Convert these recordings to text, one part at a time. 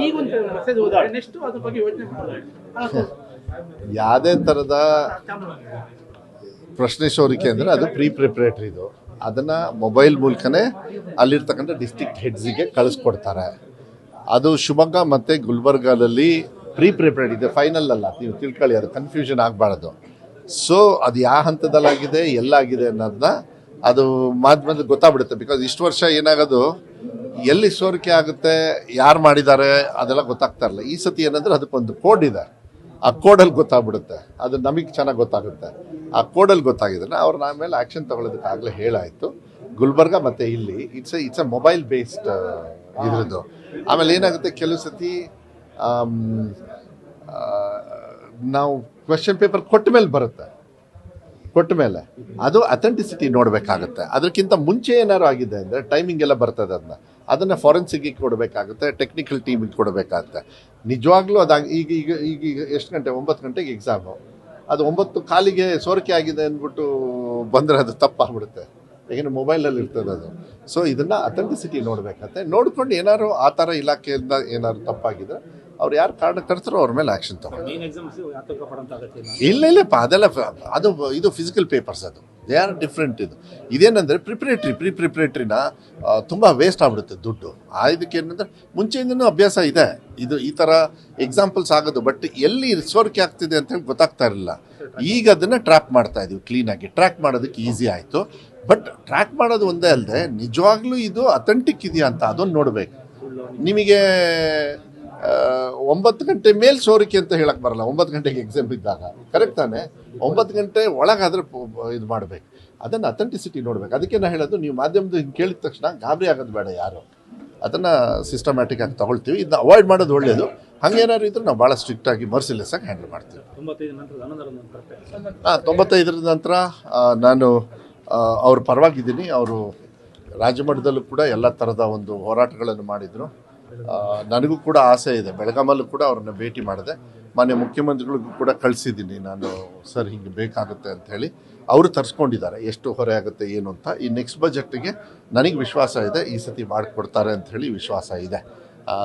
ಈಗ ಒಂದು ಮೆಸೇಜ್ ಹೋದ್ರೆ ನೆಕ್ಸ್ಟ್ ಅದ್ರ ಬಗ್ಗೆ ಯೋಚನೆ ಮಾಡ್ತಾರೆ. ಯಾವುದೇ ಥರದ ಪ್ರಶ್ನೆ ಸೋರಿಕೆ ಅಂದರೆ ಅದು ಪ್ರಿಪ್ರೇಟರಿ ಇದು. ಅದನ್ನು ಮೊಬೈಲ್ ಮೂಲಕನೇ ಅಲ್ಲಿರ್ತಕ್ಕಂಥ ಡಿಸ್ಟ್ರಿಕ್ಟ್ ಹೆಡ್ಸಿಗೆ ಕಳಿಸ್ಕೊಡ್ತಾರೆ. ಅದು ಶಿವಮೊಗ್ಗ ಮತ್ತು ಗುಲ್ಬರ್ಗಾದಲ್ಲಿ ಪ್ರಿಪ್ರೇಟರಿ ಇದೆ, ಫೈನಲ್ ಅಲ್ಲ, ನೀವು ತಿಳ್ಕೊಳ್ಳಿ, ಅದು ಕನ್ಫ್ಯೂಷನ್ ಆಗಬಾರ್ದು. ಸೊ ಅದು ಯಾವ ಹಂತದಲ್ಲಾಗಿದೆ ಎಲ್ಲಾಗಿದೆ ಅನ್ನೋದನ್ನ ಅದು ಮಾಧ್ಯಮದಲ್ಲಿ ಗೊತ್ತಾಗ್ಬಿಡುತ್ತೆ. ಬಿಕಾಸ್ ಇಷ್ಟು ವರ್ಷ ಏನಾಗೋದು, ಎಲ್ಲಿ ಸೋರಿಕೆ ಆಗುತ್ತೆ, ಯಾರು ಮಾಡಿದ್ದಾರೆ ಅದೆಲ್ಲ ಗೊತ್ತಾಗ್ತಾ ಇರಲ್ಲ. ಈ ಸತಿ ಏನಂದ್ರೆ ಅದಕ್ಕೊಂದು ಕೋಡ್ ಇದೆ, ಆ ಕೋಡಲ್ಲಿ ಗೊತ್ತಾಗ್ಬಿಡುತ್ತೆ. ಅದು ನಮಗೆ ಚೆನ್ನಾಗಿ ಗೊತ್ತಾಗುತ್ತೆ. ಆ ಕೋಡಲ್ಲಿ ಗೊತ್ತಾಗಿದ್ರೆ ಅವ್ರನ್ನ ಆಮೇಲೆ ಆ್ಯಕ್ಷನ್ ತೊಗೊಳೋದಕ್ಕೆ ಆಗಲೇ ಹೇಳಾಯಿತು. ಗುಲ್ಬರ್ಗ ಮತ್ತು ಇಲ್ಲಿ ಇಟ್ಸ್ ಎ ಮೊಬೈಲ್ ಬೇಸ್ಡ್ ಇದ್ರದ್ದು. ಆಮೇಲೆ ಏನಾಗುತ್ತೆ, ಕೆಲವು ಸತಿ ನಾವು ಕ್ವೆಶ್ಚನ್ ಪೇಪರ್ ಕೊಟ್ಟ ಮೇಲೆ ಬರುತ್ತೆ, ಕೊಟ್ಟ ಮೇಲೆ ಅದು ಅಥೆಂಟಿಸಿಟಿ ನೋಡಬೇಕಾಗುತ್ತೆ. ಅದಕ್ಕಿಂತ ಮುಂಚೆ ಏನಾದ್ರು ಆಗಿದೆ ಅಂದರೆ ಟೈಮಿಂಗ್ ಎಲ್ಲ ಬರ್ತದೆ, ಅದನ್ನು ಫಾರೆನ್ಸಿಕ್ಗೆ ಕೊಡಬೇಕಾಗುತ್ತೆ, ಟೆಕ್ನಿಕಲ್ ಟೀಮಿಗೆ ಕೊಡಬೇಕಾಗುತ್ತೆ. ನಿಜವಾಗ್ಲೂ ಅದಾಗ ಈಗ ಈಗ ಈಗ ಈಗ ಎಷ್ಟು ಗಂಟೆ, 9 ಗಂಟೆಗೆ ಎಕ್ಸಾಮು, ಅದು 9:15ಗೆ ಸೋರಿಕೆ ಆಗಿದೆ ಅಂದ್ಬಿಟ್ಟು ಬಂದರೆ ಅದು ತಪ್ಪಾಗ್ಬಿಡುತ್ತೆ. ಯಾಕೆಂದರೆ ಮೊಬೈಲಲ್ಲಿ ಇರ್ತದೆ ಅದು. ಸೊ ಇದನ್ನು ಅಥೆಂಟಿಸಿಟಿ ನೋಡಬೇಕಾಗತ್ತೆ. ನೋಡ್ಕೊಂಡು ಏನಾದ್ರು ಆ ಥರ ಇಲಾಖೆಯಿಂದ ಏನಾದ್ರು ತಪ್ಪಾಗಿದ್ರೆ ಅವ್ರು ಯಾರು ಕಾರಣ ಕರ್ತಾರೋ ಅವ್ರ ಮೇಲೆ ಆ್ಯಕ್ಷನ್ ತಗೊಂಡು. ಇಲ್ಲಪ್ಪ, ಅದೆಲ್ಲ ಅದು ಇದು ಫಿಸಿಕಲ್ ಪೇಪರ್ಸ್, ಅದು ದೇ ಆರ್ ಡಿಫ್ರೆಂಟ್. ಇದೇನಂದರೆ ಪ್ರಿಪ್ರೇಟ್ರಿನ ತುಂಬ ವೇಸ್ಟ್ ಆಗ್ಬಿಡುತ್ತೆ ದುಡ್ಡು. ಇದಕ್ಕೆ ಏನಂದರೆ ಮುಂಚೆಯಿಂದನೂ ಅಭ್ಯಾಸ ಇದೆ, ಇದು ಈ ಥರ ಎಕ್ಸಾಂಪಲ್ಸ್ ಆಗೋದು. ಬಟ್ ಎಲ್ಲಿ ಸೋರಿಕೆ ಆಗ್ತಿದೆ ಅಂತ ಹೇಳಿ ಗೊತ್ತಾಗ್ತಾ ಇರಲಿಲ್ಲ. ಈಗ ಅದನ್ನು ಟ್ರ್ಯಾಕ್ ಮಾಡ್ತಾ ಇದೀವಿ ಕ್ಲೀನಾಗಿ. ಟ್ರ್ಯಾಕ್ ಮಾಡೋದಕ್ಕೆ ಈಸಿ ಆಯಿತು. ಬಟ್ ಟ್ರ್ಯಾಕ್ ಮಾಡೋದು ಒಂದೇ ಅಲ್ಲದೆ ನಿಜವಾಗ್ಲೂ ಇದು ಅಥೆಂಟಿಕ್ ಇದೆಯಾ ಅಂತ ಅದೊಂದು ನೋಡಬೇಕು. ನಿಮಗೆ 9 ಗಂಟೆ ಮೇಲೆ ಸೋರಿಕೆ ಅಂತ ಹೇಳಕ್ಕೆ ಬರಲ್ಲ. 9 ಗಂಟೆಗೆ ಎಕ್ಸಾಮ್ ಇದ್ದಾಗ ಕರೆಕ್ಟ್ ತಾನೆ, 9 ಗಂಟೆ ಒಳಗಾದ್ರೆ ಇದು ಮಾಡಬೇಕು. ಅದನ್ನು ಅಥೆಂಟಿಸಿಟಿ ನೋಡಬೇಕು. ಅದಕ್ಕೆ ನಾನು ಹೇಳೋದು, ನೀವು ಮಾಧ್ಯಮದ ಹಿಂಗೆ ಕೇಳಿದ ತಕ್ಷಣ ಗಾಬರಿ ಆಗೋದು ಬೇಡ ಯಾರು. ಅದನ್ನು ಸಿಸ್ಟಮ್ಯಾಟಿಕ್ ಆಗಿ ತಗೊಳ್ತೀವಿ. ಇದನ್ನ ಅವಾಯ್ಡ್ ಮಾಡೋದು ಒಳ್ಳೆಯದು. ಹಾಗೇನಾದ್ರು ಇದ್ರೂ ನಾವು ಭಾಳ ಸ್ಟ್ರಿಕ್ಟಾಗಿ ಮರ್ಸಿಲೆಸ್ ಆಗಿ ಹ್ಯಾಂಡಲ್ ಮಾಡ್ತೀವಿ. 95 ನಂತರ ನಾನು ಅವ್ರ ಪರವಾಗಿದ್ದೀನಿ. ಅವರು ರಾಜ್ಯಮಟ್ಟದಲ್ಲೂ ಕೂಡ ಎಲ್ಲ ಥರದ ಒಂದು ಹೋರಾಟಗಳನ್ನು ಮಾಡಿದರು. ನನಗೂ ಕೂಡ ಆಸೆ ಇದೆ, ಬೆಳಗಾಮಲ್ಲೂ ಕೂಡ ಅವ್ರನ್ನ ಭೇಟಿ ಮಾಡಿದೆ. ಮಾನ್ಯ ಮುಖ್ಯಮಂತ್ರಿಗಳಿಗೂ ಕೂಡ ಕಳಿಸಿದ್ದೀನಿ ನಾನು, ಸರ್ ಹಿಂಗೆ ಬೇಕಾಗುತ್ತೆ ಅಂತ ಹೇಳಿ. ಅವರು ತರಿಸ್ಕೊಂಡಿದ್ದಾರೆ ಎಷ್ಟು ಹೊರೆ ಆಗುತ್ತೆ ಏನು ಅಂತ. ಈ ನೆಕ್ಸ್ಟ್ ಬಜೆಟ್ಗೆ ನನಗೆ ವಿಶ್ವಾಸ ಇದೆ, ಈ ಸತಿ ಮಾಡಿಕೊಡ್ತಾರೆ ಅಂತ ಹೇಳಿ ವಿಶ್ವಾಸ ಇದೆ.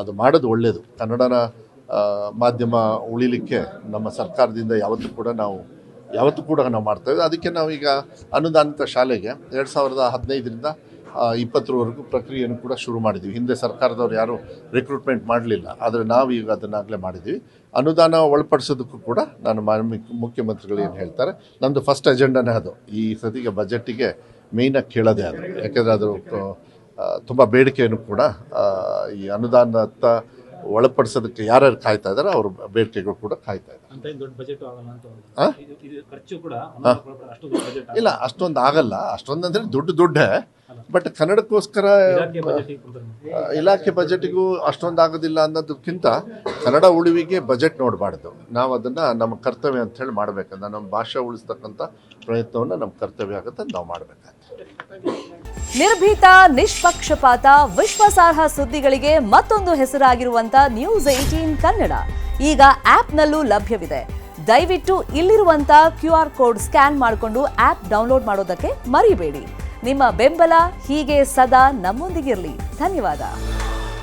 ಅದು ಮಾಡೋದು ಒಳ್ಳೆಯದು. ಕನ್ನಡನ ಮಾಧ್ಯಮ ಉಳಿಲಿಕ್ಕೆ ನಮ್ಮ ಸರ್ಕಾರದಿಂದ ಯಾವತ್ತೂ ಕೂಡ ನಾವು ಮಾಡ್ತಾಯಿದ್ವಿ. ಅದಕ್ಕೆ ನಾವೀಗ ಅನುದಾನಿತ ಶಾಲೆಗೆ 2015ರಿಂದ 20ವರೆಗೂ ಪ್ರಕ್ರಿಯೆಯನ್ನು ಕೂಡ ಶುರು ಮಾಡಿದ್ದೀವಿ. ಹಿಂದೆ ಸರ್ಕಾರದವ್ರು ಯಾರು ರಿಕ್ರೂಟ್ಮೆಂಟ್ ಮಾಡಲಿಲ್ಲ, ಆದರೆ ನಾವು ಈಗ ಅದನ್ನಾಗಲೇ ಮಾಡಿದ್ದೀವಿ. ಅನುದಾನ ಒಳಪಡಿಸೋದಕ್ಕೂ ಕೂಡ ನಾನು ಮುಖ್ಯಮಂತ್ರಿಗಳು ಏನು ಹೇಳ್ತಾರೆ, ನಮ್ಮದು ಫಸ್ಟ್ ಅಜೆಂಡಾನೇ ಅದು. ಈ ಸತಿಗೆ ಬಜೆಟ್ಟಿಗೆ ಮೇಯ್ನಾಗಿ ಕೇಳೋದೇ ಅದು. ಯಾಕೆಂದರೆ ಅದು ತುಂಬ ಬೇಡಿಕೆಯನ್ನು ಕೂಡ ಈ ಅನುದಾನದ ಒಳಪಡಿಸೋದಕ್ಕೆ ಯಾರ್ಯಾರು ಕಾಯ್ತಾ ಇದ್ದಾರೆ ಅವ್ರ ಬೇಡಿಕೆಗಳು ಕೂಡ ಕಾಯ್ತಾ ಇದ್ದಾರೆ. ಇಲ್ಲ, ಅಷ್ಟೊಂದು ಆಗಲ್ಲ. ಅಷ್ಟೊಂದು ಅಂದರೆ ದುಡ್ಡೇ. ಬಟ್ ಕನ್ನಡಕ್ಕೋಸ್ಕರ ಇಲಾಖೆ ಬಜೆಟಿಗೂ ಅಷ್ಟೊಂದು ಆಗೋದಿಲ್ಲ ಅನ್ನೋದಕ್ಕಿಂತ ಕನ್ನಡ ಉಳಿವಿಗೆ ಬಜೆಟ್ ನೋಡಬಾರ್ದು. ನಾವು ಅದನ್ನು ನಮ್ಮ ಕರ್ತವ್ಯ ಅಂತ ಹೇಳಿ ಮಾಡಬೇಕಂದ್ರೆ, ನಮ್ಮ ಭಾಷೆ ಉಳಿಸ್ತಕ್ಕಂಥ ಪ್ರಯತ್ನವನ್ನು ನಮ್ಮ ಕರ್ತವ್ಯ ಆಗುತ್ತೆ, ನಾವು ಮಾಡಬೇಕಾಗುತ್ತೆ. ನಿರ್ಭೀತ, ನಿಷ್ಪಕ್ಷಪಾತ, ವಿಶ್ವಾಸಾರ್ಹ ಸುದ್ದಿಗಳಿಗೆ ಮತ್ತೊಂದು ಹೆಸರಾಗಿರುವಂತ ನ್ಯೂಸ್ 18 ಕನ್ನಡ ಈಗ ಆಪ್ನಲ್ಲೂ ಲಭ್ಯವಿದೆ. ದಯವಿಟ್ಟು ಇಲ್ಲಿರುವಂತ QR ಕೋಡ್ ಸ್ಕ್ಯಾನ್ ಮಾಡಿಕೊಂಡು ಆಪ್ ಡೌನ್ಲೋಡ್ ಮಾಡೋದಕ್ಕೆ ಮರಿಬೇಡಿ. ನಿಮ್ಮ ಬೆಂಬಲ ಹೀಗೆ ಸದಾ ನಮ್ಮೊಂದಿಗಿರಲಿ. ಧನ್ಯವಾದ.